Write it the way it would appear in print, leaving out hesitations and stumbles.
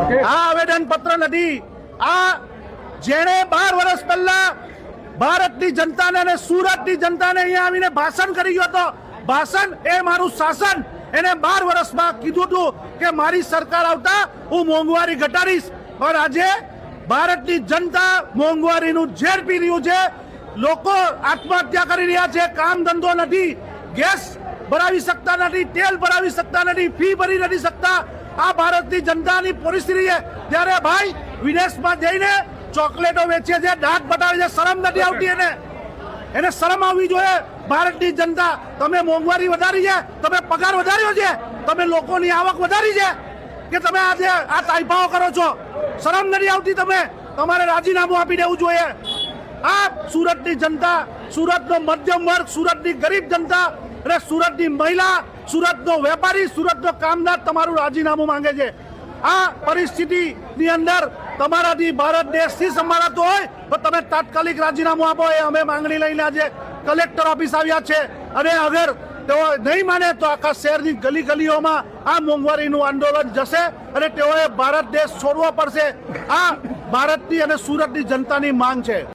આ આવેદન પત્ર નથી। આ જેણે 12 વર્ષ પહેલા ભારતની જનતાને અને સુરતની જનતાને અહીંયા આવીને ભાષણ કરી ગયો હતો, ભાષણ એ મારું શાસન, એને 12 વર્ષમાં કીધું હતું કે મારી સરકાર આવતા હું મોંઘવારી ઘટાડીશ। પણ આજે ભારતની જનતા મોંઘવારીનું ઝેર પી રહ્યું છે। લોકો આત્મહત્યા કરી રહ્યા છે, કામ ધંધો નથી, ગેસ ભરાવી શકતા નથી, તેલ ભરાવી શકતા નથી, ફી ભરી નથી શકતા। આ ભારતની જનતાની પરિસ્થિતિ છે। ત્યારે ભાઈ વિદેશમાં જઈને ચોકલેટો વેચે છે, દાંત બતાવે છે, શરમ નથી આવતી એને શરમ આવવી જોઈએ। ભારતની જનતા, તમે મોંઘવારી વધારી છે, તમે પગાર વધાર્યો છે, તમે લોકોની આવક વધારી છે કે તમે આજે આ તાઇફાઓ કરો છો? શરમ નથી આવતી? તમારે રાજીનામું આપી દેવું જોઈએ। આ સુરતની જનતા, સુરતનો મધ્યમ વર્ગ, સુરતની ગરીબ જનતા અને સુરતની મહિલા, સુરતનો વેપારી, સુરતનો કામદાર તમારું રાજીનામું માંગે છે। આ પરિસ્થિતિની અંદર તમારાથી ભારત દેશથી સંભાળાતો હોય તો તમે તાત્કાલિક રાજીનામું આપો, એ અમે માંગણી લઈને આજે કલેક્ટર ઓફિસ આવ્યા છે। અને અગર તેઓ નહીં માને તો આખા શહેરની ગલી ગલીઓમાં આ મોંઘવારીનું આંદોલન જશે અને તેઓએ ભારત દેશ છોડવો પડશે। આ ભારતની અને સુરતની જનતાની માંગ છે।